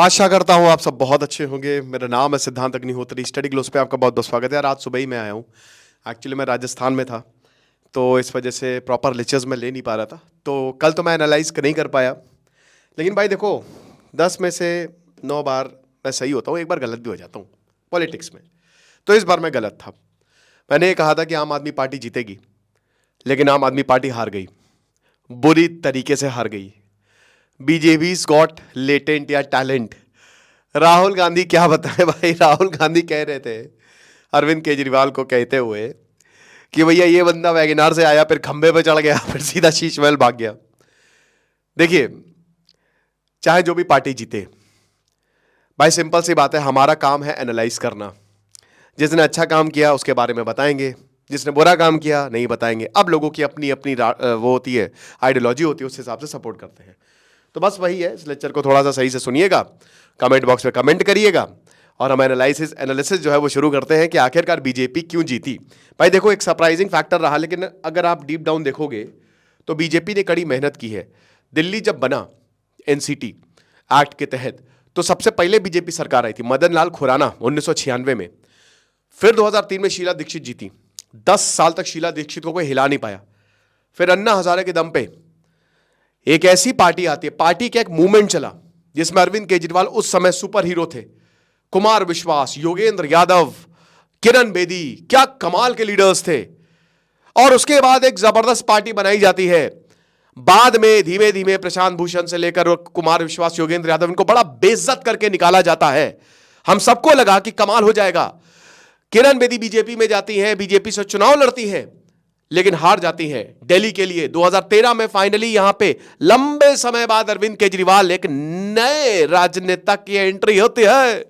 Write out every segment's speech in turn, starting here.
आशा करता हूँ आप सब बहुत अच्छे होंगे। मेरा नाम है सिद्धांत अग्निहोत्री। स्टडी ग्लोस पे आपका बहुत बहुत स्वागत है यार। आज सुबह ही मैं आया हूँ। एक्चुअली मैं राजस्थान में था, तो इस वजह से प्रॉपर लेक्चर्स मैं ले नहीं पा रहा था। तो कल तो मैं एनालाइज नहीं कर पाया। लेकिन भाई देखो, 10 में से 9 बार मैं सही होता हूँ, एक बार गलत भी हो जाता हूँ पॉलिटिक्स में। तो इस बार मैं गलत था। मैंने ये कहा था कि आम आदमी पार्टी जीतेगी, लेकिन आम आदमी पार्टी हार गई, बुरी तरीके से हार गई। बीजेपी's गॉट लेटेंट या टैलेंट। राहुल गांधी क्या बताएं भाई। राहुल गांधी कह रहे थे अरविंद केजरीवाल को कहते हुए कि भैया ये बंदा वैगनार से आया, फिर खंबे पे चढ़ गया, फिर सीधा शीश महल भाग गया। देखिए, चाहे जो भी पार्टी जीते भाई, सिंपल सी बात है, हमारा काम है एनालाइज करना। जिसने अच्छा काम किया उसके बारे में बताएंगे, जिसने बुरा काम किया नहीं बताएंगे। अब लोगों की अपनी अपनी वो होती है, आइडियोलॉजी होती है, उस हिसाब से सपोर्ट करते हैं। तो बस वही है। इस लेक्चर को थोड़ा सा सही से सुनिएगा, कमेंट बॉक्स में कमेंट करिएगा, और हम एनालिसिस जो है वो शुरू करते हैं कि आखिरकार बीजेपी क्यों जीती। भाई देखो, एक सरप्राइजिंग फैक्टर रहा, लेकिन अगर आप डीप डाउन देखोगे तो बीजेपी ने कड़ी मेहनत की है। दिल्ली जब बना एनसीटी एक्ट के तहत, तो सबसे पहले बीजेपी सरकार आई थी, मदन लाल खुराना 1996 में। फिर 2003 में शीला दीक्षित जीती। 10 साल तक शीला दीक्षित को कोई हिला नहीं पाया। फिर अन्ना हजारे के दम पे एक ऐसी पार्टी आती है, पार्टी का एक मूवमेंट चला जिसमें अरविंद केजरीवाल उस समय सुपर हीरो थे, कुमार विश्वास, योगेंद्र यादव, किरण बेदी, क्या कमाल के लीडर्स थे। और उसके बाद एक जबरदस्त पार्टी बनाई जाती है। बाद में धीमे धीमे प्रशांत भूषण से लेकर कुमार विश्वास, योगेंद्र यादव, इनको बड़ा बेइज्जत करके निकाला जाता है। हम सबको लगा कि कमाल हो जाएगा। किरण बेदी बीजेपी में जाती हैं, बीजेपी से चुनाव लड़ती हैं, लेकिन हार जाती हैं दिल्ली के लिए। 2013 में फाइनली यहां पे लंबे समय बाद अरविंद केजरीवाल, एक नए राजनेता की एंट्री होती है।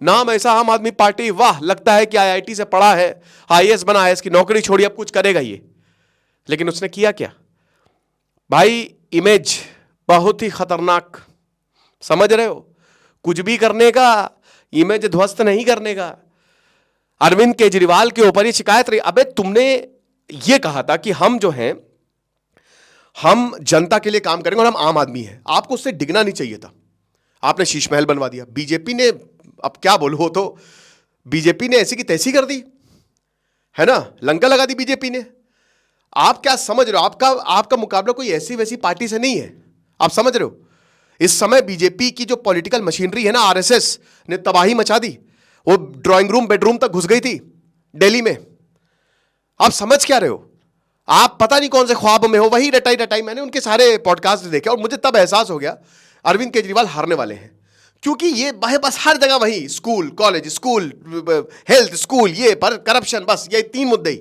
नाम ऐसा, आम आदमी पार्टी। वाह, लगता है कि आईआईटी से पढ़ा है, आईएएस बना, आईएएस की नौकरी छोड़ी, अब कुछ करेगा ये। लेकिन उसने किया क्या भाई? इमेज बहुत ही खतरनाक, समझ रहे हो? कुछ भी करने का, इमेज ध्वस्त नहीं करने का। अरविंद केजरीवाल के ऊपर ये शिकायत रही, अबे तुमने ये कहा था कि हम जो हैं, हम जनता के लिए काम करेंगे और हम आम आदमी हैं, आपको उससे डिगना नहीं चाहिए था। आपने शीश महल बनवा दिया। बीजेपी ने, अब क्या बोलो, तो बीजेपी ने ऐसी की तैसी कर दी है ना, लंका लगा दी बीजेपी ने। आप क्या समझ रहे हो? आपका मुकाबला कोई ऐसी वैसी पार्टी से नहीं है, आप समझ रहे हो? इस समय बीजेपी की जो पॉलिटिकल मशीनरी है ना, आरएसएस ने तबाही मचा दी। वो ड्राइंग रूम, बेडरूम तक घुस गई थी दिल्ली में। आप समझ क्या रहे हो? आप पता नहीं कौन से ख्वाब में हो। वही रटाई रटाई, मैंने उनके सारे पॉडकास्ट देखे और मुझे तब एहसास हो गया अरविंद केजरीवाल हारने वाले हैं। क्योंकि ये बस हर जगह वही, school, college, school, health, school, ये पर करप्शन, बस ये 3 मुद्दे ही,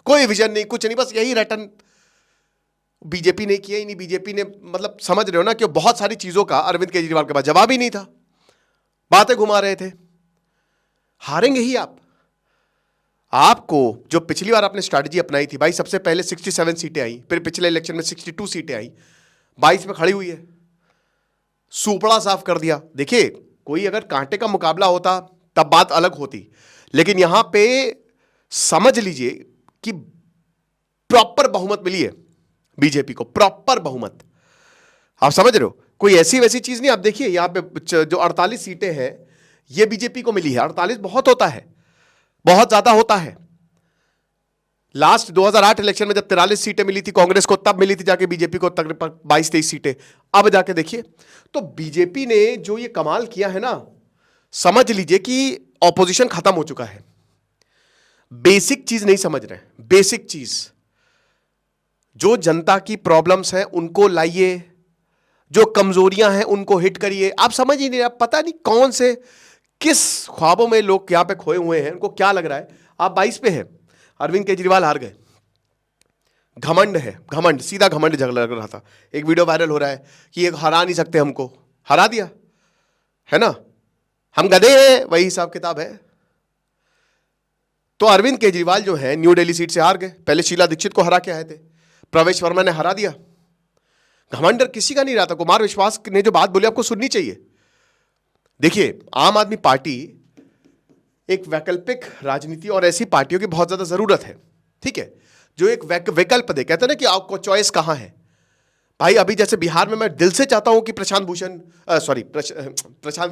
कोई विजन नहीं, कुछ नहीं, बस यही रटन। बीजेपी ने किया ही नहीं। बीजेपी ने, मतलब समझ रहे हो ना, कि बहुत सारी चीजों का अरविंद केजरीवाल के पास जवाब ही नहीं था, बातें घुमा रहे थे। हारेंगे ही आप। आपको जो पिछली बार आपने स्ट्रैटेजी अपनाई थी भाई, सबसे पहले 67 सीटें आई, फिर पिछले इलेक्शन में 62 सीटें आई, 22 में खड़ी हुई है, सुपड़ा साफ कर दिया। देखिए, कोई अगर कांटे का मुकाबला होता तब बात अलग होती, लेकिन यहां पे समझ लीजिए कि प्रॉपर बहुमत मिली है बीजेपी को, प्रॉपर बहुमत। आप समझ रहे हो? कोई ऐसी वैसी चीज नहीं। आप देखिए, यहां पे जो 48 सीटें हैं ये बीजेपी को मिली है। 48 बहुत होता है, बहुत ज्यादा होता है। लास्ट 2008 इलेक्शन में जब 43 सीटें मिली थी कांग्रेस को, तब मिली थी जाके बीजेपी को तकरीबन 22-23 सीटें। अब जाके देखिए, तो बीजेपी ने जो ये कमाल किया है ना, समझ लीजिए कि ऑपोजिशन खत्म हो चुका है। बेसिक चीज नहीं समझ रहे। बेसिक चीज, जो जनता की प्रॉब्लम्स हैं उनको लाइए, जो कमजोरियां हैं उनको हिट करिए। आप समझ ही नहीं, आप पता नहीं कौन से, किस ख्वाबों में लोग यहां पे खोए हुए हैं, उनको क्या लग रहा है। आप 22 पे हैं, अरविंद केजरीवाल हार गए। घमंड है, घमंड, सीधा घमंड झगड़ लग रहा था। एक वीडियो वायरल हो रहा है कि ये हरा नहीं सकते, हमको हरा दिया है ना, हम गधे हैं, वही हिसाब किताब है। तो अरविंद केजरीवाल जो है न्यू दिल्ली सीट से हार गए। पहले शीला दीक्षित को हरा के आए थे, प्रवेश वर्मा ने हरा दिया। घमंड किसी का नहीं रहा था। कुमार विश्वास ने जो बात बोली आपको सुननी चाहिए। देखिए, आम आदमी पार्टी एक वैकल्पिक राजनीति और ऐसी पार्टियों की बहुत ज्यादा जरूरत है, ठीक है, जो एक विकल्प दे। कहते हैं ना कि आपको चॉइस कहां है। भाई अभी जैसे बिहार में मैं दिल से चाहता हूं कि प्रशांत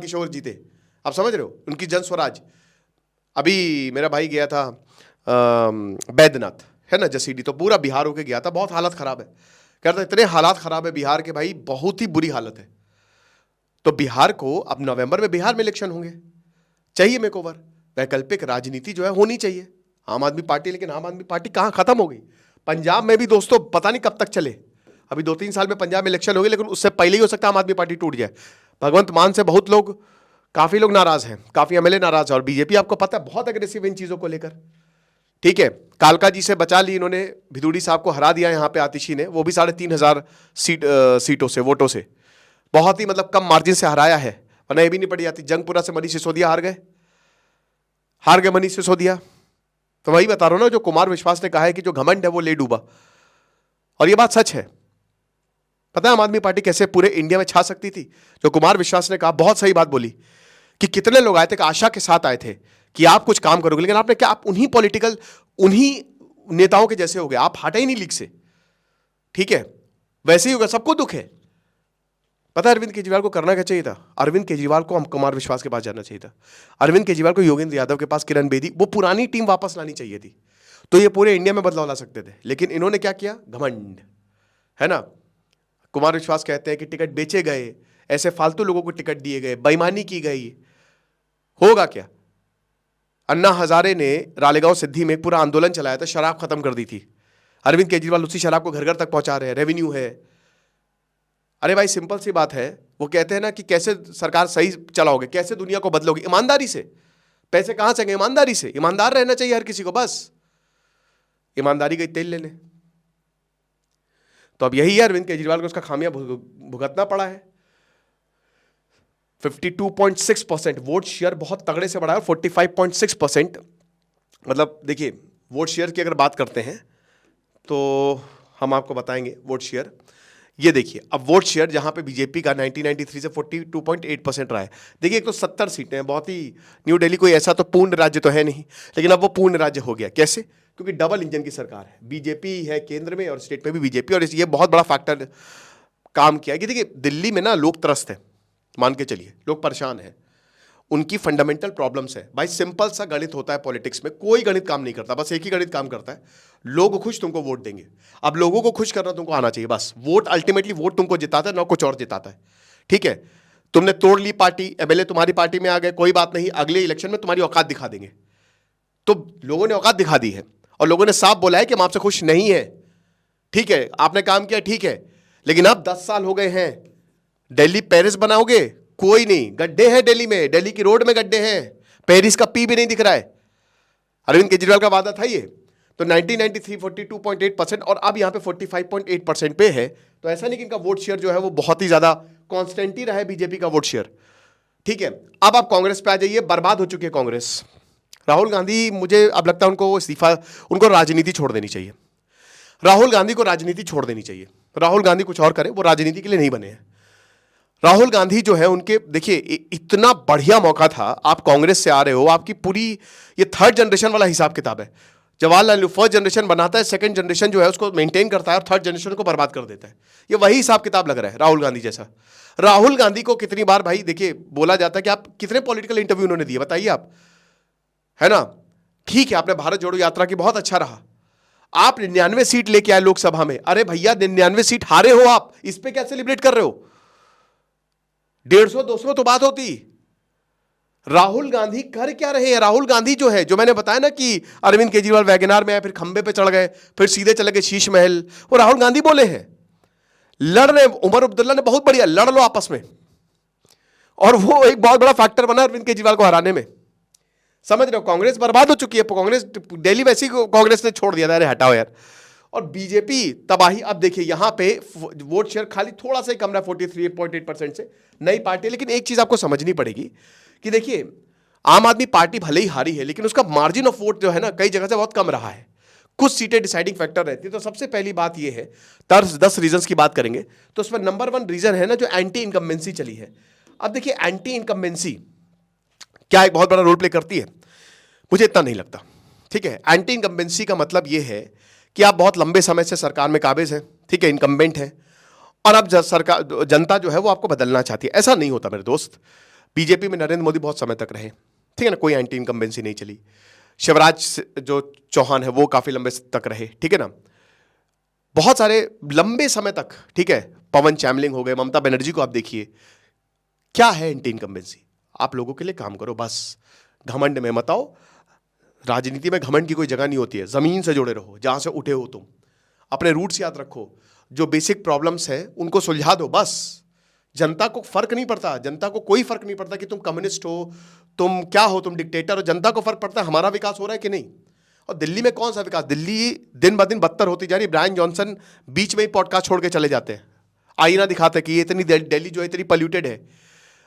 किशोर जीते, आप समझ रहे हो, उनकी जन स्वराज। अभी मेरा भाई गया था बैद्यनाथ, है ना, जसीडी, तो पूरा बिहार होके गया था, बहुत हालत खराब है, कहता इतने हालात खराब है बिहार के भाई, बहुत ही बुरी हालत है। तो बिहार को अब नवंबर में बिहार में इलेक्शन होंगे, चाहिए मेक ओवर, वैकल्पिक राजनीति जो है होनी चाहिए। आम आदमी पार्टी, लेकिन आम आदमी पार्टी कहां, खत्म हो गई। पंजाब में भी दोस्तों पता नहीं कब तक चले, अभी 2-3 साल में पंजाब में इलेक्शन होगी, लेकिन उससे पहले ही हो सकता है आम आदमी पार्टी टूट जाए। भगवंत मान से बहुत लोग, काफी लोग नाराज हैं, काफी एमएलए नाराज है, और बीजेपी आपको पता है बहुत एग्रेसिव इन चीजों को लेकर। ठीक है, कालका जी से बचा ली इन्होंने, भिदुड़ी साहब को हरा दिया यहाँ पे आतिशी ने, वो भी 3,500 सीटों से, वोटों से, बहुत ही मतलब कम मार्जिन से हराया है, वरना ये भी नहीं पड़ी जाती। जंगपुरा से मनीष सिसोदिया हार गए मनीष सिसोदिया। तो वही बता रहा हूं ना, जो कुमार विश्वास ने कहा है कि जो घमंड है वो ले डूबा, और ये बात सच है। पता है आम आदमी पार्टी कैसे पूरे इंडिया में छा सकती थी? जो कुमार विश्वास ने कहा, बहुत सही बात बोली, कि कितने लोग आए थे, आशा के साथ आए थे कि आप कुछ काम करोगे, लेकिन आपने क्या, आप उन्हीं नेताओं के जैसे हो गए, आप हटे ही नहीं लीग से। ठीक है, वैसे ही होगा, सबको दुख है। पता है अरविंद केजरीवाल को करना क्या चाहिए था? अरविंद केजरीवाल को हम कुमार विश्वास के पास जाना चाहिए था, अरविंद केजरीवाल को योगेंद्र यादव के पास, किरण बेदी, वो पुरानी टीम वापस लानी चाहिए थी, तो ये पूरे इंडिया में बदलाव ला सकते थे। लेकिन इन्होंने क्या किया? घमंड, है ना। कुमार विश्वास कहते हैं कि टिकट बेचे गए, ऐसे फालतू लोगों को टिकट दिए गए, बेईमानी की गई। होगा क्या? अन्ना हजारे ने रालेगांव सिद्धि में पूरा आंदोलन चलाया था, शराब खत्म कर दी थी। अरविंद केजरीवाल उसी शराब को घर घर तक पहुंचा रहे हैं, रेवेन्यू है। अरे भाई सिंपल सी बात है, वो कहते हैं ना कि कैसे सरकार सही चलाओगे, कैसे दुनिया को बदलोगे? ईमानदारी से। पैसे कहां से? ईमानदारी से। ईमानदार रहना चाहिए हर किसी को, बस ईमानदारी का तेल लेने। तो अब यही है, अरविंद केजरीवाल को उसका खामियां भुगतना पड़ा है। 52.6% वोट शेयर बहुत तगड़े से बढ़ा है, 45.6%। मतलब देखिए, वोट शेयर की अगर बात करते हैं तो हम आपको बताएंगे वोट शेयर। ये देखिए, अब वोट शेयर जहां पे बीजेपी का 1993 से 42.8% रहा है। देखिए, एक तो 70 सीटें हैं, बहुत ही, न्यू दिल्ली कोई ऐसा तो पूर्ण राज्य तो है नहीं, लेकिन अब वो पूर्ण राज्य हो गया। कैसे? क्योंकि डबल इंजन की सरकार है, बीजेपी है केंद्र में और स्टेट में भी बीजेपी, और ये बहुत बड़ा फैक्टर काम किया कि देखिए दिल्ली में ना लोग त्रस्त है, मान के चलिए, लोग परेशान हैं, उनकी फंडामेंटल प्रॉब्लम्स है। भाई सिंपल सा गणित होता है पॉलिटिक्स में, कोई गणित काम नहीं करता, बस एक ही गणित काम करता है, लोग खुश तुमको वोट देंगे। अब लोगों को खुश करना तुमको आना चाहिए, बस। वोट अल्टीमेटली वोट तुमको जिताता है, ना कुछ और जिताता है। ठीक है, तुमने तोड़ ली पार्टी, एमएलए तुम्हारी पार्टी में आ गए, कोई बात नहीं, अगले इलेक्शन में तुम्हारी औकात दिखा देंगे। तो लोगों ने औकात दिखा दी है, और लोगों ने साफ बोला है कि हम आपसे खुश नहीं है। ठीक है, आपने काम किया, ठीक है, लेकिन अब 10 साल हो गए हैं, दिल्ली पेरिस बनाओगे? कोई नहीं, गड्ढे हैं दिल्ली में, दिल्ली की रोड में गड्ढे हैं, पेरिस का पी भी नहीं दिख रहा है। अरविंद केजरीवाल का वादा था ये। तो 1993 42.8% और अब यहां पे 45.8% पे है। तो ऐसा नहीं कि इनका वोट शेयर जो है वो बहुत ही ज्यादा कांस्टेंट ही रहा है, बीजेपी का वोट शेयर। ठीक है, अब आप कांग्रेस पे आ जाइए, बर्बाद हो चुकी है कांग्रेस। राहुल गांधी, मुझे अब लगता है उनको इस्तीफा, उनको राजनीति छोड़ देनी चाहिए। राहुल गांधी को राजनीति छोड़ देनी चाहिए। राहुल गांधी कुछ और करे, वो राजनीति के लिए नहीं बने हैं। राहुल गांधी जो है उनके, देखिए इतना बढ़िया मौका था, आप कांग्रेस से आ रहे हो, आपकी पूरी ये थर्ड जनरेशन वाला हिसाब किताब है। जवाहरलाल नेहरू फर्स्ट जनरेशन बनाता है, सेकंड जनरेशन जो है उसको मेंटेन करता है, और थर्ड जनरेशन को बर्बाद कर देता है। ये वही हिसाब किताब लग रहा है राहुल गांधी जैसा। राहुल गांधी को कितनी बार भाई देखिए बोला जाता है कि आप कितने पॉलिटिकल इंटरव्यू उन्होंने दिए, बताइए आप, है ना। ठीक है, आपने भारत जोड़ो यात्रा की, बहुत अच्छा रहा, आप 99 सीट लेके आए लोकसभा में। अरे भैया 99 सीट हारे हो आप, इस पे क्या सेलिब्रेट कर रहे हो? 150-200 तो बात होती। राहुल गांधी कर क्या रहे हैं? राहुल गांधी जो है, जो मैंने बताया ना कि अरविंद केजरीवाल वैगनार में आए, फिर खंबे पे चढ़ गए, फिर सीधे चले गए शीश महल, वो राहुल गांधी बोले हैं। लड़ रहे, उमर अब्दुल्ला ने बहुत बढ़िया, लड़ लो आपस में, और वो एक बहुत बड़ा फैक्टर बना अरविंद केजरीवाल को हराने में। समझ रहे हो, कांग्रेस बर्बाद हो चुकी है, कांग्रेस दिल्ली वैसी कांग्रेस ने छोड़ दिया था, अरे हटाओ यार। और बीजेपी तबाही। अब देखिए यहां पे वोट शेयर खाली थोड़ा सा ही कम रहा, 43.8% से, नई पार्टी। लेकिन एक चीज आपको समझनी पड़ेगी कि देखिए आम आदमी पार्टी भले ही हारी है, लेकिन उसका मार्जिन ऑफ वोट जो है ना, कई जगह से बहुत कम रहा है। कुछ सीटें डिसाइडिंग फैक्टर रहती है। तो सबसे पहली बात यह है, 10 रीजंस की बात करेंगे तो उसमें नंबर 1 रीजन है ना, जो एंटी इनकम्बेंसी चली है। अब देखिए एंटी इनकम्बेंसी क्या एक बहुत बड़ा रोल प्ले करती है? मुझे इतना नहीं लगता। ठीक है, एंटी इनकम्बेंसी का मतलब यह है कि आप बहुत लंबे समय से सरकार में काबिज हैं, ठीक है, इनकम्बेंट हैं, और अब सरकार, जनता जो है वो आपको बदलना चाहती है। ऐसा नहीं होता मेरे दोस्त। बीजेपी में नरेंद्र मोदी बहुत समय तक रहे, ठीक है ना, कोई एंटी इनकम्बेंसी नहीं चली। शिवराज जो चौहान है वो काफी लंबे तक रहे, ठीक है ना, बहुत सारे लंबे समय तक, ठीक है। पवन चैमलिंग हो गए, ममता बनर्जी को आप देखिए। क्या है एंटी इनकम्बेंसी? आप लोगों के लिए काम करो बस, घमंड में मत आओ। राजनीति में घमंड की कोई जगह नहीं होती है। जमीन से जुड़े रहो, जहां से उठे हो तुम, अपने रूट्स याद रखो, जो बेसिक प्रॉब्लम्स हैं उनको सुलझा दो बस। जनता को फर्क नहीं पड़ता, जनता को कोई फर्क नहीं पड़ता कि तुम कम्युनिस्ट हो, तुम क्या हो, तुम डिक्टेटर हो। जनता को फर्क पड़ता है हमारा विकास हो रहा है कि नहीं। और दिल्ली में कौन सा विकास? दिल्ली दिन ब दिन बदतर होती जा रही। ब्रायन जॉनसन बीच में ही पॉडकास्ट छोड़ के चले जाते हैं, आईना दिखाते कि ये इतनी दिल्ली जो है इतनी पॉल्यूटेड है।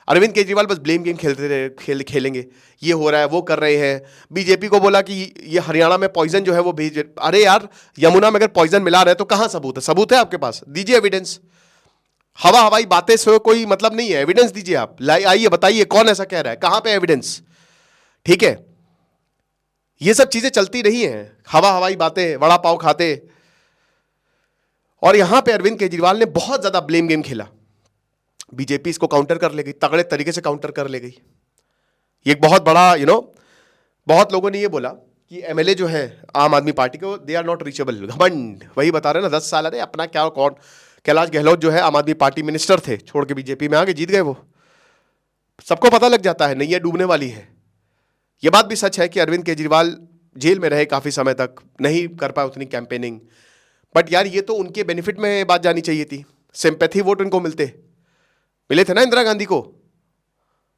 अरविंद केजरीवाल बस ब्लेम गेम खेलते रहे, खेलेंगे, ये हो रहा है, वो कर रहे हैं। बीजेपी को बोला कि ये हरियाणा में पॉइजन जो है वो भेज, अरे यार यमुना में अगर पॉइजन मिला रहे तो कहां सबूत है? सबूत है आपके पास? दीजिए एविडेंस। हवाई बातें से कोई मतलब नहीं है, एविडेंस दीजिए आप। आइए बताइए कौन ऐसा कह रहा है, कहां पे एविडेंस? ठीक है, ये सब चीजें चलती रही हैं, हवाई बातें, वड़ा पाव खाते। और यहां पे अरविंद केजरीवाल ने बहुत ज्यादा ब्लेम गेम खेला। बीजेपी इसको काउंटर कर ले गई, तगड़े तरीके से काउंटर कर ले गई। ये एक बहुत बड़ा बहुत लोगों ने ये बोला कि एमएलए जो है आम आदमी पार्टी को, दे आर नॉट रीचेबल। घमंड, वही बता रहे ना, 10 साल। अरे अपना क्या, कौन? कैलाश गहलोत जो है आम आदमी पार्टी मिनिस्टर थे, छोड़ के बीजेपी में आगे, जीत गए वो। सबको पता लग जाता है नैया डूबने वाली है। ये बात भी सच है कि अरविंद केजरीवाल जेल में रहे काफी समय तक, नहीं कर पाए उतनी कैंपेनिंग। बट यार ये तो उनके बेनिफिट में बात जानी चाहिए थी। सिंपैथी वोट उनको मिले थे ना, इंदिरा गांधी को,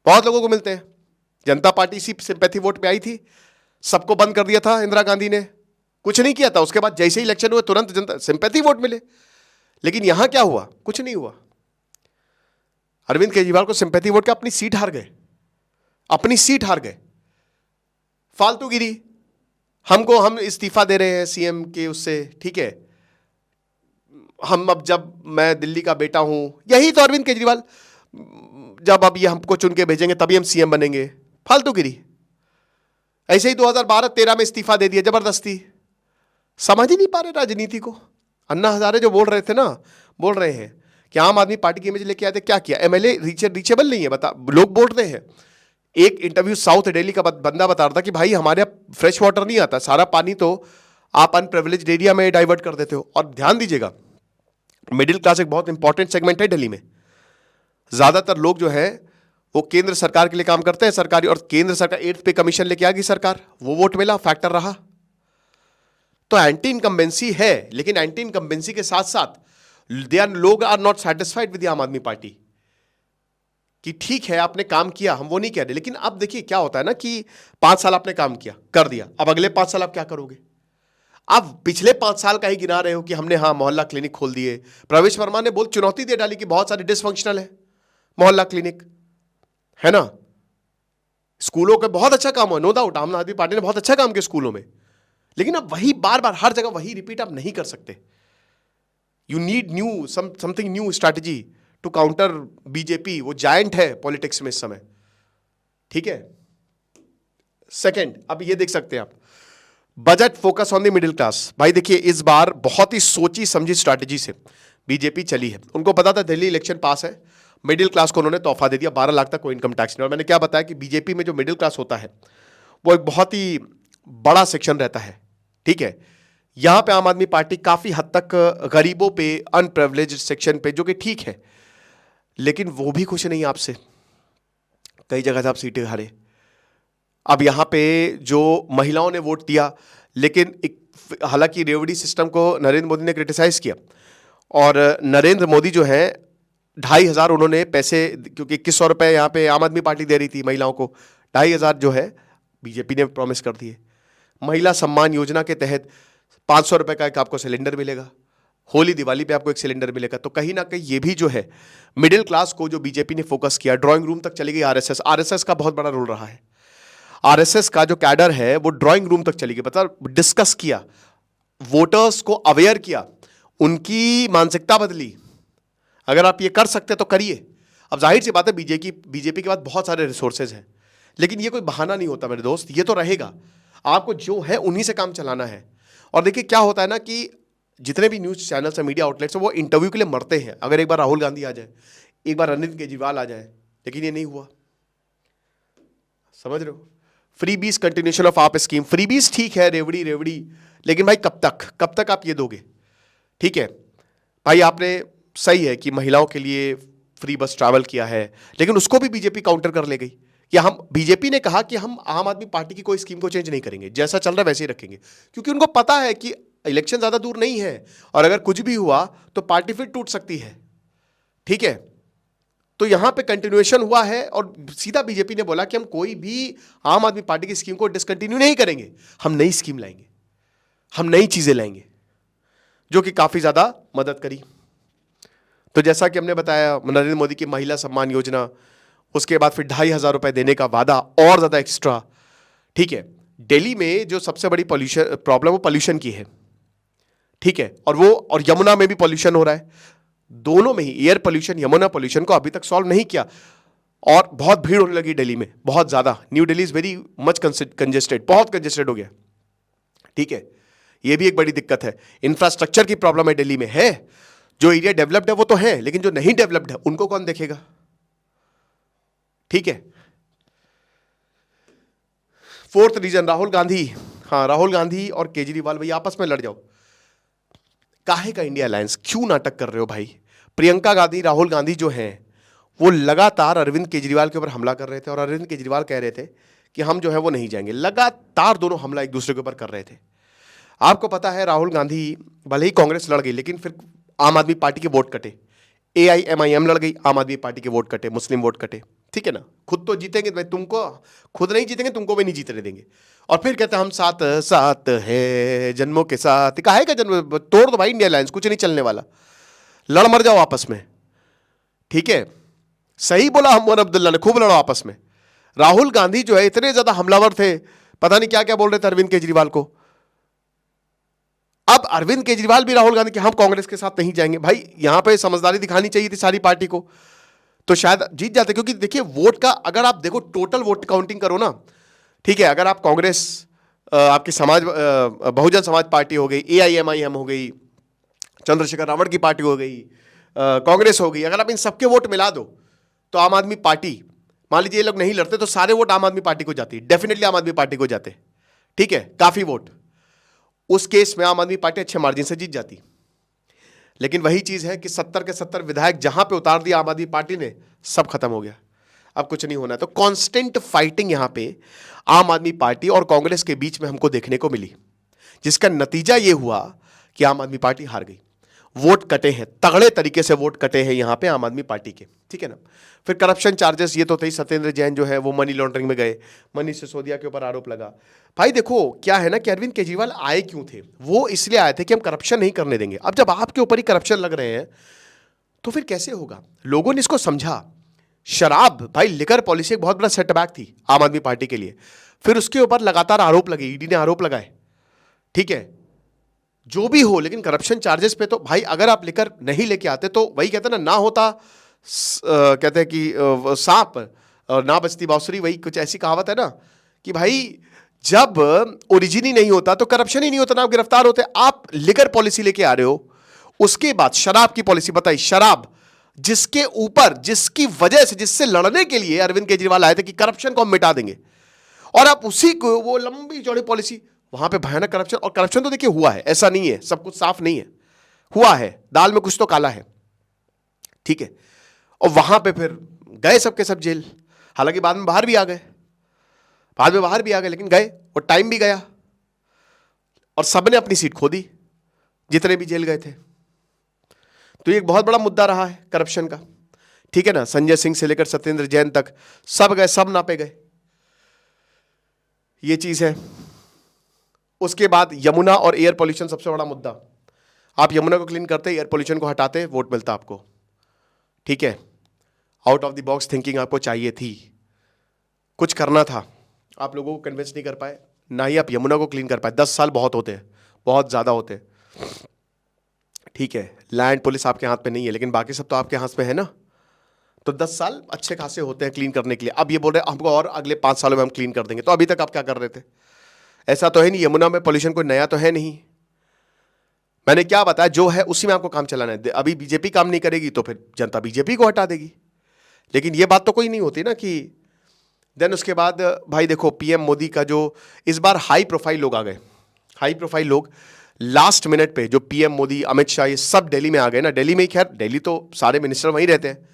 बहुत लोगों को मिलते हैं। जनता पार्टी इसी सिंपैथी वोट पे आई थी, सबको बंद कर दिया था इंदिरा गांधी ने, कुछ नहीं किया था। उसके बाद जैसे ही इलेक्शन हुए तुरंत जनता सिंपैथी वोट मिले। लेकिन यहां क्या हुआ? कुछ नहीं हुआ। अरविंद केजरीवाल को सिंपैथी वोट के अपनी सीट हार गए, अपनी सीट हार गए। फालतूगिरी, हम इस्तीफा दे रहे हैं सीएम के उससे, ठीक है, हम अब, जब मैं दिल्ली का बेटा हूं, यही तो अरविंद केजरीवाल, जब अब ये हमको चुन के भेजेंगे तभी हम सीएम बनेंगे। फालतूगिरी। ऐसे ही 2012-13 में इस्तीफा दे दिया जबरदस्ती। समझ ही नहीं पा रहे राजनीति को। अन्ना हजारे जो बोल रहे थे ना, बोल रहे हैं कि आम आदमी पार्टी की इमेज लेके आए थे, क्या किया? एमएलए रीचेबल नहीं है, बता, लोग बोल रहे हैं। एक इंटरव्यू साउथ दिल्ली का बंदा बता रहा था कि भाई हमारे यहाँ फ्रेश वाटर नहीं आता, सारा पानी तो आप अनप्रिविलेज्ड एरिया में डाइवर्ट कर देते हो। और ध्यान दीजिएगा, मिडिल क्लास एक बहुत इंपॉर्टेंट सेगमेंट है दिल्ली में। ज्यादातर लोग जो है वो केंद्र सरकार के लिए काम करते हैं, सरकारी, और केंद्र सरकार 8th पे कमीशन लेके आ गई सरकार, वो वोट मिला, फैक्टर रहा। तो एंटी इनकम्बेंसी है, लेकिन एंटी इनकम्बेंसी के साथ साथ लोग आर नॉट सेटिस्फाइड विद आम आदमी पार्टी कि ठीक है आपने काम किया, हम वो नहीं कह रहे। लेकिन अब देखिए क्या होता है ना कि 5 साल आपने काम किया, कर दिया, अब अगले 5 साल आप क्या करोगे? आप पिछले 5 साल का ही गिना रहे हो कि हमने मोहल्ला क्लिनिक खोल दिए। प्रवेश वर्मा ने चुनौती दे डाली कि बहुत सारे डिसफंक्शनल है मोहल्ला क्लिनिक, है ना। स्कूलों का बहुत अच्छा काम हुआ, नो डाउट, आम आदमी पार्टी ने बहुत अच्छा काम किया स्कूलों में। लेकिन अब वही बार बार हर जगह वही रिपीट आप नहीं कर सकते। You need new something new strategy to counter BJP. वो जायंट है पॉलिटिक्स में इस समय, ठीक है। सेकंड, अब ये देख सकते हैं आप, budget focus on the middle class. भाई देखिए इस बार बहुत ही सोची समझी स्ट्रैटेजी से बीजेपी चली है। उनको पता था दिल्ली इलेक्शन पास है, मिडिल क्लास को उन्होंने तोहफा दे दिया, 12 लाख तक कोई इनकम टैक्स नहीं। और मैंने क्या बताया कि बीजेपी में जो मिडिल क्लास होता है वो एक बहुत ही बड़ा सेक्शन रहता है, ठीक है। यहां पे आम आदमी पार्टी काफी हद तक गरीबों पे, अनप्रिविलेज्ड सेक्शन पे, जो कि ठीक है, लेकिन वो भी खुश नहीं आपसे। कई जगह से आप सीटें हारे। अब यहां पे जो महिलाओं ने वोट दिया, लेकिन हालांकि रेवड़ी सिस्टम को नरेंद्र मोदी ने क्रिटिसाइज किया, और नरेंद्र मोदी जो है 2,500 उन्होंने पैसे, क्योंकि 2100 रुपए यहां पे आम आदमी पार्टी दे रही थी महिलाओं को, 2,500 जो है बीजेपी ने प्रॉमिस कर दिए। महिला सम्मान योजना के तहत 500 रुपए का एक आपको सिलेंडर मिलेगा, होली दिवाली पे आपको एक सिलेंडर मिलेगा। तो कहीं ना कहीं ये भी जो है मिडिल क्लास को जो बीजेपी ने फोकस किया, ड्राइंग रूम तक चली गई आरएसएस का बहुत बड़ा रोल रहा है। आरएसएस का जो कैडर है वो ड्राइंग रूम तक चली गई, मतलब डिस्कस किया, वोटर्स को अवेयर किया, उनकी मानसिकता बदली। अगर आप ये कर सकते तो करिए। अब जाहिर सी बात है बीजेपी के पास बहुत सारे रिसोर्सेज हैं, लेकिन ये कोई बहाना नहीं होता मेरे दोस्त, ये तो रहेगा। आपको जो है उन्हीं से काम चलाना है। और देखिए क्या होता है ना कि जितने भी न्यूज़ चैनल्स हैं, मीडिया आउटलेट्स हैं, वो इंटरव्यू के लिए मरते हैं अगर एक बार राहुल गांधी आ जाए, एक बार अरविंद केजरीवाल आ जाए, लेकिन ये नहीं हुआ। समझ रहे हो? फ्रीबीज कंटिन्यूशन ऑफ आप स्कीम, फ्रीबीज ठीक है, रेवड़ी रेवड़ी, लेकिन भाई कब तक आप ये दोगे? ठीक है भाई, आपने सही है कि महिलाओं के लिए फ्री बस ट्रैवल किया है, लेकिन उसको भी बीजेपी काउंटर कर ले गई कि हम, बीजेपी ने कहा कि हम आम आदमी पार्टी की कोई स्कीम को चेंज नहीं करेंगे, जैसा चल रहा है वैसे ही रखेंगे, क्योंकि उनको पता है कि इलेक्शन ज्यादा दूर नहीं है और अगर कुछ भी हुआ तो पार्टी फिर टूट सकती है। ठीक है, तो यहां पे कंटिन्यूएशन हुआ है और सीधा बीजेपी ने बोला कि हम कोई भी आम आदमी पार्टी की स्कीम को डिसकंटिन्यू नहीं करेंगे, हम नई स्कीम लाएंगे, हम नई चीजें लाएंगे, जो कि काफी ज्यादा मदद करी। तो जैसा कि हमने बताया, नरेंद्र मोदी की महिला सम्मान योजना, उसके बाद फिर 2,500 रुपए देने का वादा और ज्यादा एक्स्ट्रा। ठीक है, दिल्ली में जो सबसे बड़ी पॉल्यूशन प्रॉब्लम वो पॉल्यूशन की है। ठीक है, और यमुना में भी पॉल्यूशन हो रहा है, दोनों में ही एयर पॉल्यूशन, यमुना पॉल्यूशन को अभी तक सॉल्व नहीं किया और बहुत भीड़ होने लगी दिल्ली में, बहुत ज्यादा। New Delhi is very much congested, बहुत कंजेस्टेड हो गया। ठीक है, यह भी एक बड़ी दिक्कत है। इंफ्रास्ट्रक्चर की प्रॉब्लम है दिल्ली में, है जो एरिया डेवलप्ड है वो तो है, लेकिन जो नहीं डेवलप्ड है उनको कौन देखेगा? ठीक है, फोर्थ रीजन राहुल गांधी। हाँ, राहुल गांधी और केजरीवाल भाई आपस में लड़ जाओ, काहे का इंडिया अलायंस, क्यों नाटक कर रहे हो भाई? प्रियंका गांधी, राहुल गांधी जो हैं वो लगातार अरविंद केजरीवाल के ऊपर हमला कर रहे थे और अरविंद केजरीवाल कह रहे थे कि हम जो है वो नहीं जाएंगे। लगातार दोनों हमला एक दूसरे के ऊपर कर रहे थे। आपको पता है राहुल गांधी, भले ही कांग्रेस लड़ गई, लेकिन फिर आम आदमी पार्टी के वोट कटे, AIMIM लड़ गई, आम आदमी पार्टी के वोट कटे, मुस्लिम वोट कटे। ठीक है ना, खुद तो जीतेंगे भाई, तुमको खुद नहीं जीतेंगे, तुमको भी नहीं जीतने देंगे। और फिर कहते हैं हम साथ साथ है जन्मों के साथ, काहे का जन्म? तोड़ दो भाई इंडिया अलायंस, कुछ नहीं चलने वाला, लड़ मर जाओ आपस में। ठीक है, सही बोला हमवर अब्दुल्ला ने, खूब लड़ो आपस में। राहुल गांधी जो है इतने ज्यादा हमलावर थे, पता नहीं क्या क्या बोल रहे थे अरविंद केजरीवाल को। अब अरविंद केजरीवाल भी राहुल गांधी के, हम कांग्रेस के साथ नहीं जाएंगे। भाई यहां पे समझदारी दिखानी चाहिए थी सारी पार्टी को, तो शायद जीत जाते। क्योंकि देखिए वोट का, अगर आप देखो टोटल वोट काउंटिंग करो ना, ठीक है, अगर आप कांग्रेस, आपकी बहुजन समाज पार्टी हो गई, AIMIM हो गई, चंद्रशेखर रावण की पार्टी हो गई, कांग्रेस हो गई, अगर आप इन सबके वोट मिला दो तो आम आदमी पार्टी, मान लीजिए ये लोग नहीं लड़ते तो सारे वोट आम आदमी पार्टी को जाती, डेफिनेटली आम आदमी पार्टी को जाते। ठीक है, काफी वोट, उस केस में आम आदमी पार्टी अच्छे मार्जिन से जीत जाती। लेकिन वही चीज है कि 70 के 70 विधायक जहां पे उतार दिया आम आदमी पार्टी ने, सब खत्म हो गया, अब कुछ नहीं होना है। तो कांस्टेंट फाइटिंग यहां पे आम आदमी पार्टी और कांग्रेस के बीच में हमको देखने को मिली, जिसका नतीजा यह हुआ कि आम आदमी पार्टी हार गई। वोट कटे हैं, तगड़े तरीके से वोट कटे हैं यहां पे आम आदमी पार्टी के। ठीक है ना, फिर करप्शन चार्जेस, ये तो थे, सत्येंद्र जैन जो है वो मनी लॉन्ड्रिंग में गए, मनीष सिसोदिया के ऊपर आरोप लगा। भाई देखो क्या है ना कि अरविंद केजरीवाल आए क्यों थे? वो इसलिए आए थे कि हम करप्शन नहीं करने देंगे। अब जब आपके ऊपर ही करप्शन लग रहे हैं तो फिर कैसे होगा? लोगों ने इसको समझा। शराब, भाई लिकर पॉलिसी एक बहुत बड़ा सेटबैक थी आम आदमी पार्टी के लिए, फिर उसके ऊपर लगातार आरोप लगे, ईडी ने आरोप लगाए। ठीक है, जो भी हो, लेकिन करप्शन चार्जेस पे तो भाई अगर आप लिकर नहीं लेके आते तो वही कहते हैं ना होता कहते हैं कि सांप और ना बचती बांसुरी, वही कुछ ऐसी कहावत है ना कि भाई जब ओरिजिन ही नहीं होता तो करप्शन ही नहीं होता ना, आप गिरफ्तार होते। आप लिकर पॉलिसी लेके आ रहे हो, उसके बाद शराब की पॉलिसी बताई, शराब जिसके ऊपर, जिसकी वजह से, जिससे लड़ने के लिए अरविंद केजरीवाल आए थे कि करप्शन को हम मिटा देंगे, और आप उसी को, वो लंबी चौड़ी पॉलिसी, वहां पे भयानक करप्शन। और करप्शन तो देखिए हुआ है, ऐसा नहीं है सब कुछ साफ नहीं है, हुआ है, दाल में कुछ तो काला है। ठीक है, और वहां पे फिर गए सबके सब जेल, हालांकि बाद में बाहर भी आ गए, लेकिन गए और टाइम भी गया और सबने अपनी सीट खो दी, जितने भी जेल गए थे। तो ये एक बहुत बड़ा मुद्दा रहा है करप्शन का। ठीक है ना, संजय सिंह से लेकर सत्येंद्र जैन तक सब गए, सब नापे गए, ये चीज है। उसके बाद यमुना और एयर पोल्यूशन सबसे बड़ा मुद्दा। आप यमुना को क्लीन करते, एयर पोल्यूशन को हटाते, वोट मिलता आपको। ठीक है, out of the box thinking आपको चाहिए थी, कुछ करना था, आप लोगों को कन्विंस नहीं कर पाए, ना ही आप यमुना को क्लीन कर पाए। 10 साल बहुत होते हैं, बहुत ज्यादा होते हैं। ठीक है, लैंड पुलिस आपके हाथ में नहीं है, लेकिन बाकी सब तो आपके हाथ में है ना, तो 10 साल अच्छे खासे होते हैं क्लीन करने के लिए। अब ये बोल रहे हैं हमको और अगले 5 सालों में हम क्लीन कर देंगे, तो अभी तक आप क्या कर रहे थे? ऐसा तो है नहीं, यमुना में पोल्यूशन कोई नया तो है नहीं, मैंने क्या बताया, जो है उसी में आपको काम चलाना है। अभी बीजेपी काम नहीं करेगी तो फिर जनता बीजेपी को हटा देगी, लेकिन ये बात तो कोई नहीं होती ना कि देन उसके बाद भाई देखो पीएम मोदी का जो इस बार हाई प्रोफाइल लोग आ गए, हाई प्रोफाइल लोग लास्ट मिनट पे, जो पीएम मोदी, अमित शाह, ये सब दिल्ली में आ गए ना। दिल्ली में ही, खैर दिल्ली तो सारे मिनिस्टर वहीं रहते हैं,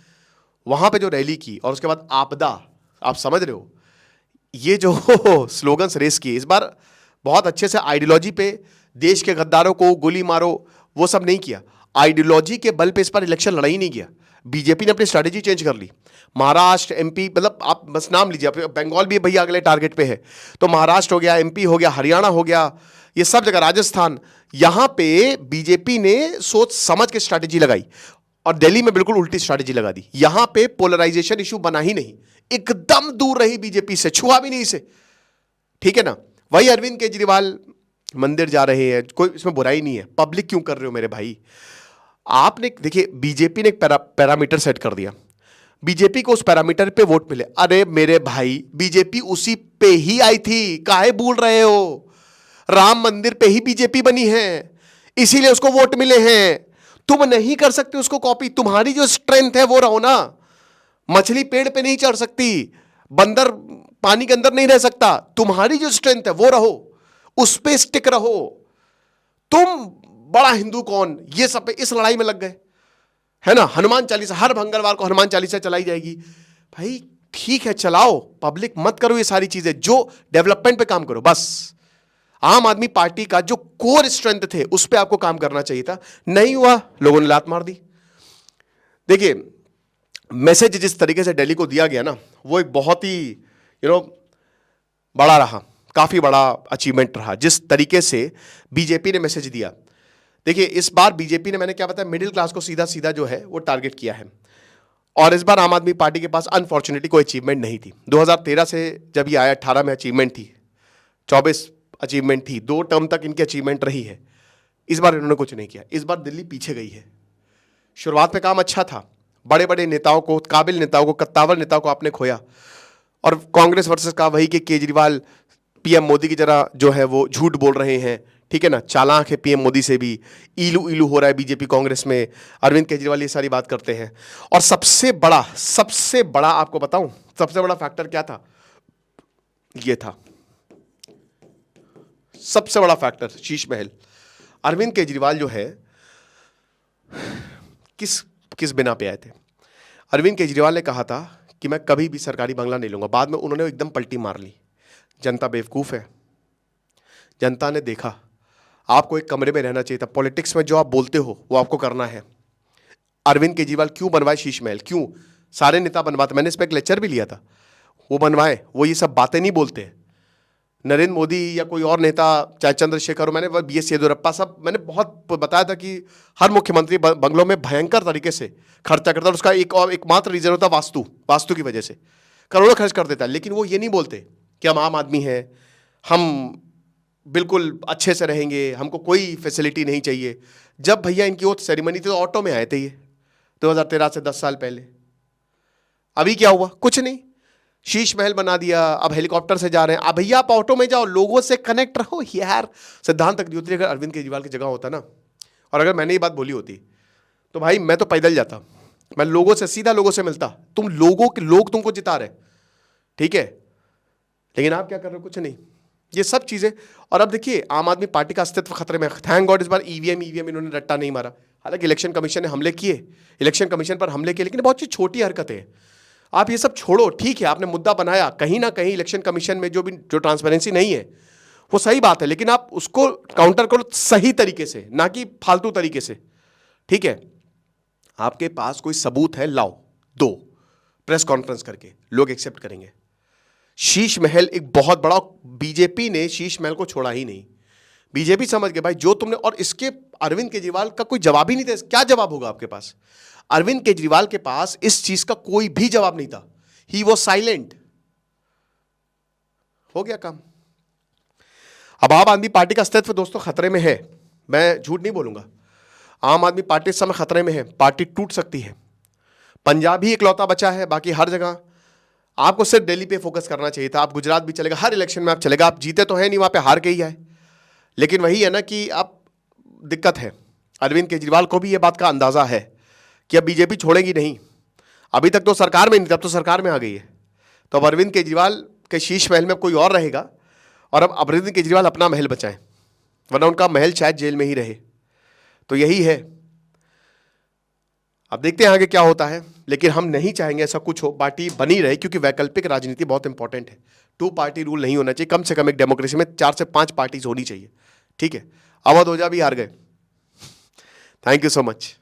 वहां पे जो रैली की और उसके बाद आपदा, आप समझ रहे हो, ये जो स्लोगन्स रेस किए इस बार बहुत अच्छे से, आइडियोलॉजी पे देश के गद्दारों को गोली मारो वो सब नहीं किया, आइडियोलॉजी के बल पे इस पर इलेक्शन लड़ा ही नहीं गया। बीजेपी ने अपनी स्ट्रैटेजी चेंज कर ली। महाराष्ट्र, एमपी, मतलब आप बस नाम लीजिए, बंगाल भी भैया अगले टारगेट पे है, तो महाराष्ट्र हो गया, एमपी हो गया, हरियाणा हो गया, ये सब जगह, राजस्थान, यहां पे बीजेपी ने सोच समझ के स्ट्रैटेजी लगाई और दिल्ली में बिल्कुल उल्टी स्ट्रैटेजी लगा दी। यहां पे पोलराइजेशन इशू बना ही नहीं, एकदम दूर रही बीजेपी से, छुआ भी नहीं इसे, ठीक है ना। वही अरविंद केजरीवाल मंदिर जा रहे हैं, कोई इसमें बुराई नहीं है, पब्लिक क्यों कर रहे हो मेरे भाई। आपने देखिए बीजेपी ने एक पैरामीटर सेट कर दिया, बीजेपी को उस पैरामीटर पे वोट मिले। अरे मेरे भाई बीजेपी उसी पे ही आई थी, काहे भूल रहे हो, राम मंदिर पे ही बीजेपी बनी है, इसीलिए उसको वोट मिले हैं। तुम नहीं कर सकते उसको कॉपी, तुम्हारी जो स्ट्रेंथ है वो रहो ना। मछली पेड़ पे नहीं चढ़ सकती, बंदर पानी के अंदर नहीं रह सकता, तुम्हारी जो स्ट्रेंथ है वो रहो, उस पे स्टिक रहो। तुम बड़ा हिंदू कौन, ये सब पे इस लड़ाई में लग गए, है ना। हनुमान चालीसा, हर मंगलवार को हनुमान चालीसा चलाई जाएगी, भाई ठीक है चलाओ, पब्लिक मत करो ये सारी चीजें, जो डेवलपमेंट पे काम करो बस। आम आदमी पार्टी का जो कोर स्ट्रेंथ थे उस पे आपको काम करना चाहिए था, नहीं हुआ, लोगों ने लात मार दी। देखिए मैसेज जिस तरीके से दिल्ली को दिया गया ना, वो एक बहुत ही बड़ा रहा, काफी बड़ा अचीवमेंट रहा जिस तरीके से बीजेपी ने मैसेज दिया। देखिए इस बार बीजेपी ने, मैंने क्या बताया, मिडिल क्लास को सीधा सीधा जो है वो टारगेट किया है, और इस बार आम आदमी पार्टी के पास अनफॉर्चुनेटली कोई अचीवमेंट नहीं थी। 2013 से जब ये आया, 18 में अचीवमेंट थी, 24 अचीवमेंट थी, 2 टर्म तक इनकी अचीवमेंट रही है। इस बार इन्होंने कुछ नहीं किया, इस बार दिल्ली पीछे गई है। शुरुआत में काम अच्छा था, बड़े बड़े नेताओं को, काबिल नेताओं को, कत्तावर नेताओं को आपने खोया, और कांग्रेस वर्सेस का वही कि केजरीवाल पीएम मोदी की तरह जो है वो झूठ बोल रहे हैं, ठीक है ना, चालाक है पीएम मोदी से भी, इलू इलू हो रहा है बीजेपी कांग्रेस में, अरविंद केजरीवाल ये सारी बात करते हैं। और सबसे बड़ा आपको बताऊं, सबसे बड़ा फैक्टर क्या था, ये था सबसे बड़ा फैक्टर, शीश महल। अरविंद केजरीवाल जो है किस बिना पे आए थे। अरविंद केजरीवाल ने कहा था कि मैं कभी भी सरकारी बंगला नहीं लूंगा, बाद में उन्होंने एकदम पलटी मार ली। जनता बेवकूफ़ है, जनता ने देखा आपको एक कमरे में रहना चाहिए था, पॉलिटिक्स में जो आप बोलते हो वो आपको करना है। अरविंद केजरीवाल क्यों बनवाए शीश महल, क्यों, सारे नेता बनवाते, मैंने इस पर एक लेक्चर भी लिया था, वो बनवाए, वो ये सब बातें नहीं बोलते। नरेंद्र मोदी या कोई और नेता, चाहे चंद्रशेखर हो, मैंने BS येदियुरप्पा, सब मैंने बहुत बताया था कि हर मुख्यमंत्री बंगलों में भयंकर तरीके से खर्चा करता है, उसका एकमात्र रीजन होता वास्तु की वजह से करोड़ों खर्च कर देता है। लेकिन वो ये नहीं बोलते कि हम आम आदमी हैं, हम बिल्कुल अच्छे से रहेंगे, हमको कोई फैसिलिटी नहीं चाहिए। जब भैया इनकी ओथ सेरेमनी थी तो ऑटो में आए थे ये, 2013 से 10 साल पहले। अभी क्या हुआ, कुछ नहीं, शीश महल बना दिया, अब हेलीकॉप्टर से जा रहे हैं। अब भैया आप ऑटो में जाओ, लोगों से कनेक्ट रहो यार। सिद्धांत अग्निहोत्री अगर अरविंद केजरीवाल की जगह होता ना, और अगर मैंने ये बात बोली होती, तो भाई मैं तो पैदल जाता, मैं लोगों से, सीधा लोगों से मिलता। लोग तुमको जिता रहे, ठीक है, लेकिन आप क्या कर रहे हो, कुछ नहीं, ये सब चीजें। और अब देखिए आम आदमी पार्टी का अस्तित्व खतरे में। थैंक गॉड इस बार ईवीएम इन्होंने रट्टा नहीं मारा। हालांकि इलेक्शन कमीशन ने हमले किए, इलेक्शन कमीशन पर हमले किए, लेकिन बहुत सी छोटी हरकतें हैं। आप ये सब छोड़ो, ठीक है आपने मुद्दा बनाया, कहीं ना कहीं इलेक्शन कमीशन में जो ट्रांसपेरेंसी नहीं है वो सही बात है, लेकिन आप उसको काउंटर करो सही तरीके से, ना कि फालतू तरीके से, ठीक है। आपके पास कोई सबूत है, लाओ, दो, प्रेस कॉन्फ्रेंस करके लोग एक्सेप्ट करेंगे। शीश महल एक बहुत बड़ा, बीजेपी ने शीश महल को छोड़ा ही नहीं। बीजेपी समझ गए भाई जो तुमने, और इसके अरविंद केजरीवाल का कोई जवाब ही नहीं था। क्या जवाब होगा आपके पास, अरविंद केजरीवाल के पास इस चीज का कोई भी जवाब नहीं था। ही वॉज साइलेंट, हो गया काम। अब आम आदमी पार्टी का अस्तित्व दोस्तों खतरे में है, मैं झूठ नहीं बोलूंगा, आम आदमी पार्टी इस समय खतरे में है, पार्टी टूट सकती है। पंजाब ही इकलौता बचा है, बाकी हर जगह आपको सिर्फ दिल्ली पे फोकस करना चाहिए था। आप गुजरात भी चलेगा, हर इलेक्शन में आप चलेगा, आप जीते तो है नहीं, वहां पे हार के ही आए। लेकिन वही है ना कि आप दिक्कत है, अरविंद केजरीवाल को भी ये बात का अंदाजा है कि अब बीजेपी छोड़ेगी नहीं। अभी तक तो सरकार में नहीं, तब तो सरकार में आ गई है। तो अब अरविंद केजरीवाल के शीश महल में कोई और रहेगा, और अब अरविंद केजरीवाल अपना महल बचाएं, वरना उनका महल शायद जेल में ही रहे। तो यही है, अब देखते हैं आगे क्या होता है। लेकिन हम नहीं चाहेंगे ऐसा कुछ हो, पार्टी बनी रहे, क्योंकि वैकल्पिक राजनीति बहुत इंपॉर्टेंट है। 2 पार्टी रूल नहीं होना चाहिए, कम से कम एक डेमोक्रेसी में 4 से 5 पार्टीज होनी चाहिए। ठीक है, अवध ओझा भी हार गए। Thank you so much.